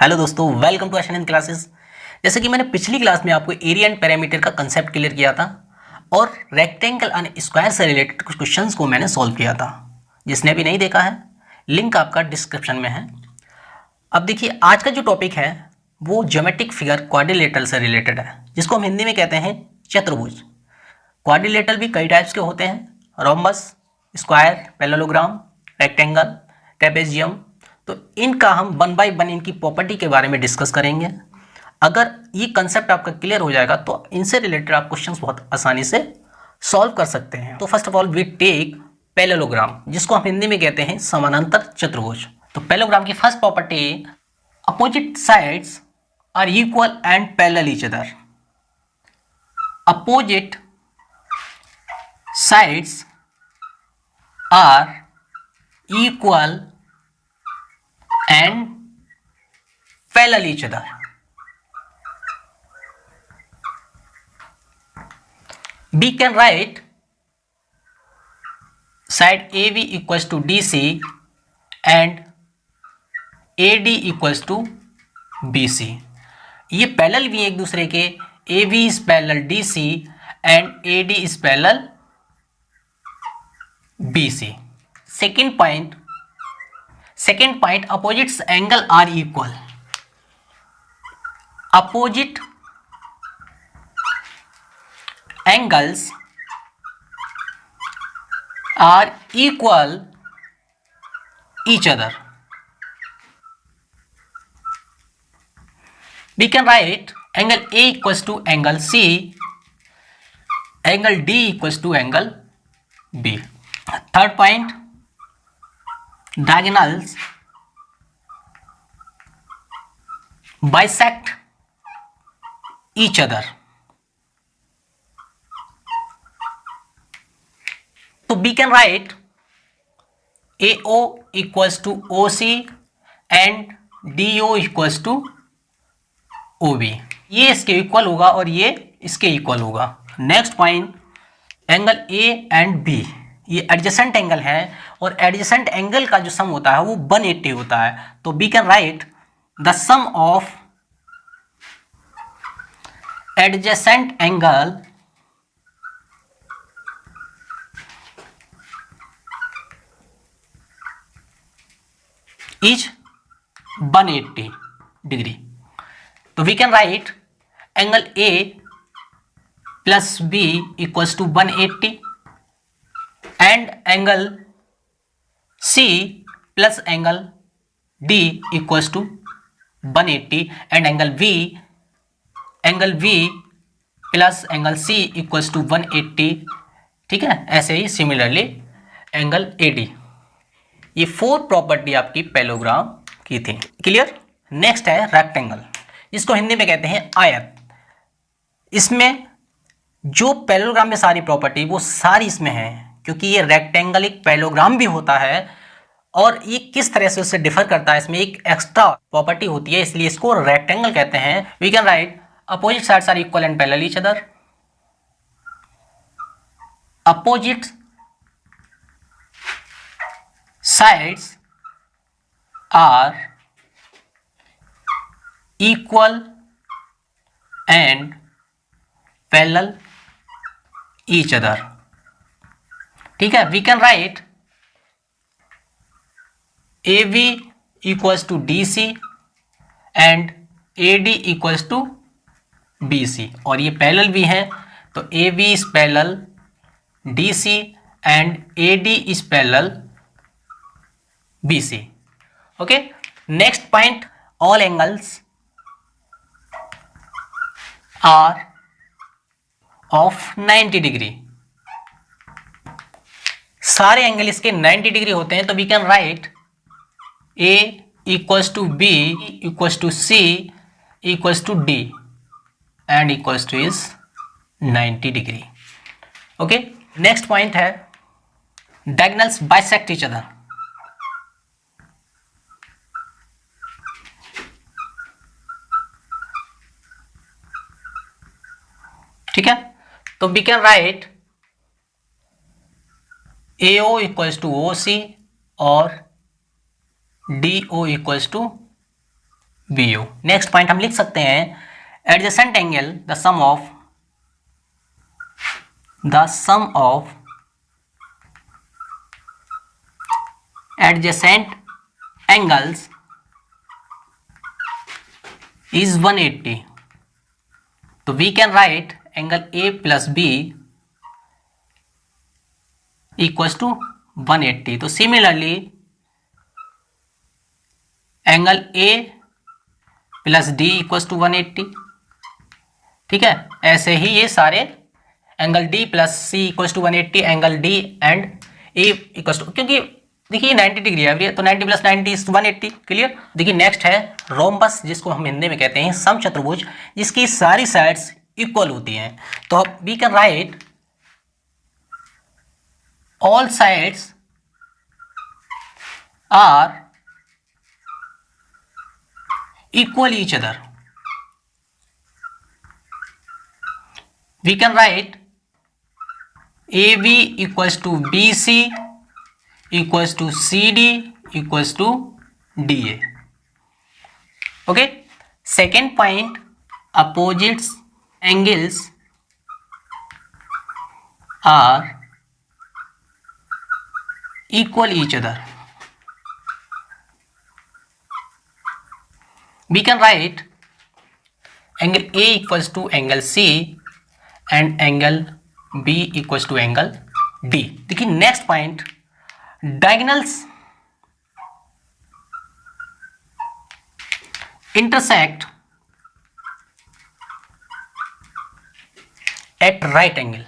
Hello दोस्तों, welcome to ation classes. जैसे कि मैंने पिछली क्लास में आपको एरिया एंड पैरामीटर का कंसेप्ट क्लियर किया था और रेक्टेंगल एंड स्क्वायर से रिलेटेड कुछ क्वेश्चंस को मैंने सॉल्व किया था। जिसने भी नहीं देखा है, लिंक आपका डिस्क्रिप्शन में है। अब देखिए, आज का जो टॉपिक है वो ज्योमेट्रिक फिगर क्वाड्रिलेटरल से रिलेटेड है, जिसको हम हिंदी में कहते हैं चतुर्भुज। क्वाड्रिलेटरल भी कई टाइप्स के होते हैं, rhombus, square, parallelogram, rectangle, trapezium. तो इनका हम वन बाय वन इनकी प्रॉपर्टी के बारे में डिस्कस करेंगे। अगर ये कंसेप्ट आपका क्लियर हो जाएगा तो इनसे रिलेटेड आप क्वेश्चंस बहुत आसानी से सॉल्व कर सकते हैं। तो first of all we take parallelogram, जिसको हम हिंदी में कहते हैं समानांतर चतुर्भुज। तो पैरेललोग्राम की first property, opposite sides are equal and parallel each other. Opposite sides are equal and parallel each other. We can write side AB equals to DC and AD equals to BC. ये parallel भी एक दूसरे के, AB is parallel DC and AD is parallel BC. Second point, opposites angle are equal. Opposite angles are equal each other. We can write angle A equals to angle C, angle D equals to angle B. Third point, diagonals bisect each other. So we can write AO equals to OC and DO equals to OB. ये इसके equal होगा और ये इसके equal होगा। Next point, angle A and B, ये adjacent angle है और एडजेसेंट एंगल का जो सम होता है वो 180 होता है। तो we can write the sum of adjacent angle is 180 degree. तो we can write angle A plus B equals to 180 and angle C plus angle D equals to 180 and angle V plus angle C equals to 180। ठीक है, ऐसे ही similarly angle AD। ये 4 property आपकी parallelogram की थी। Clear. Next है rectangle, इसको हिंदी में कहते हैं आयत। इसमें जो पैरेललोग्राम में सारी प्रॉपर्टी वो सारी इसमें है, क्योंकि ये रेक्टेंगल एक पैरेललोग्राम भी होता है और ये किस तरह से उससे डिफर करता है, इसमें एक एक्स्ट्रा प्रॉपर्टी होती है, इसलिए इसको रेक्टेंगल कहते हैं। We can write opposite sides are equal and parallel each other. Opposite sides are equal and parallel each other. ठीक है, we can write AB equals to DC and AD equals to BC, और ये parallel भी है तो AB is parallel DC and AD is parallel BC। Okay, next point, all angles are of 90 degree. सारे angle इसके 90 degree होते हैं। तो we can write A equals to B equals to C equals to D and equals to is 90 degree. Okay, next point है diagonals bisect each other. ठीक है, तो we can write AO equals to OC और DO equals to BO। Next point हम लिख सकते हैं adjacent angle the sum of adjacent angles is 180. तो we can write angle A plus B equals to 180. तो similarly angle A plus D equals to 180. ठीक है, ऐसे ही ये सारे angle D plus C equals to 180, angle D and A equals to, क्योंकि देखिए 90 डिग्री है तो 90 प्लस 90 इज 180। क्लियर। देखिए नेक्स्ट है रोम्बस, जिसको हम हिंदी में कहते हैं समचतुर्भुज, जिसकी सारी साइड्स इक्वल होती हैं। तो we can write all sides are equal each other. We can write AB equals to BC equals to CD equals to DA. Okay. Second point, opposite angles are equal each other. We can write angle A equals to angle C and angle B equals to angle D. देखिए next point, diagonals intersect at right angle.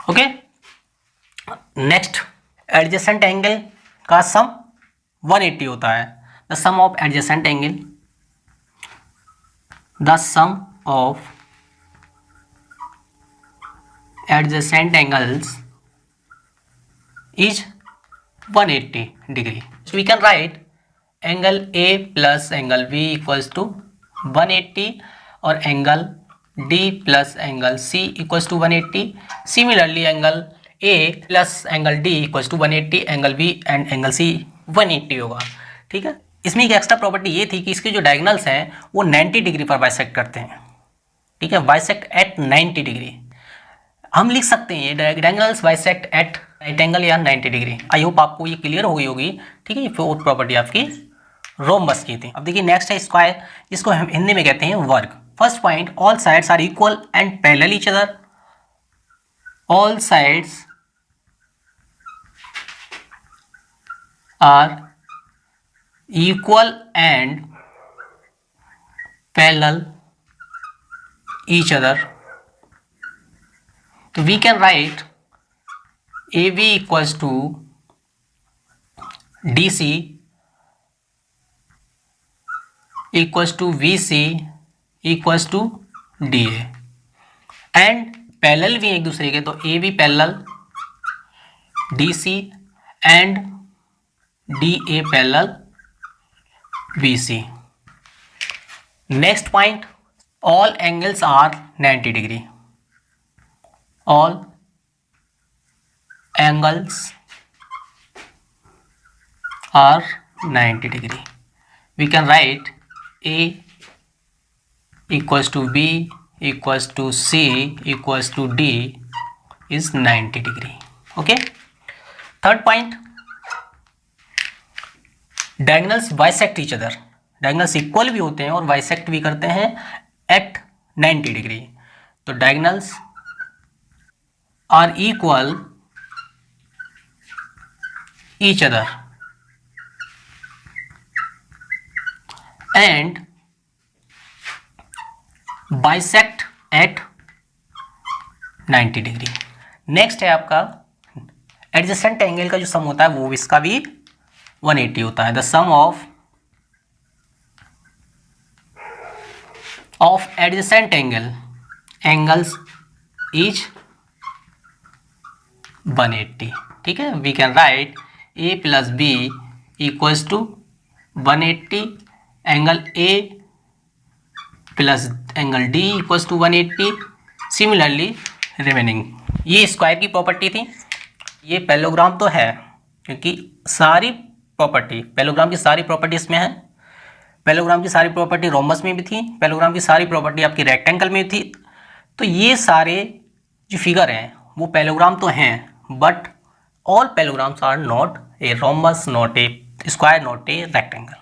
Okay. Next, adjacent angle का sum 180 होता है। The sum of adjacent angle, the sum of adjacent angles is 180 degree. So we can write angle A plus angle B equals to 180 और angle D plus angle C equals to 180. Similarly angle A plus angle D equals to 180, angle B and angle C 180 होगा। ठीक है। इसमें एक extra property ये थी कि इसके जो डायगोनल्स हैं वो 90 डिग्री पर बाइसेक्ट करते हैं। ठीक है, बाइसेक्ट एट 90 डिग्री। हम लिख सकते हैं diagonals bisect at right angle या 90 डिग्री। आई होप आपको ये क्लियर हो गई होगी। ठीक है, ये फोर्थ प्रॉपर्टी आपकी रोम्बस की थी। अब देखिए नेक्स्ट है स्क्वायर, जिसको हम हिंदी में कहते हैं वर्ग। First point, all sides are equal and parallel each other. All sides are equal and parallel each other. So we can write AB equals to DC equals to VC equals to DA and parallel भी एक दूसरे के, तो AB parallel DC and DA parallel BC. Next point, all angles are 90 degree. All angles are 90 degree. We can write A equals to B equals to C equals to D is 90 degree. Okay. Third point, diagonals bisect each other. Diagonals equal भी होते हैं और bisect भी करते हैं at 90 degree. तो diagonals are equal each other and bisect at 90 degree. Next है आपका एडजेसेंट एंगल का जो सम होता है वो इसका भी 180 होता है। The sum of adjacent angles is 180। ठीक है, we can write A plus B equals to 180, angle A plus angle D equals to 180। Similarly remaining, ये स्क्वायर की प्रॉपर्टी थी। ये पैरेललोग्राम तो है क्योंकि सारी प्रॉपर्टी, पैरेललोग्राम की सारी प्रॉपर्टी इसमें है। पैरेललोग्राम की सारी प्रॉपर्टी रोम्बस में भी थी, पैरेललोग्राम की सारी प्रॉपर्टी आपकी रेक्टेंगल में थी। तो ये सारे जो फिगर हैं वो पैरेललोग्राम तो हैं, but all parallelograms are not a rhombus, not a square, not a rectangle.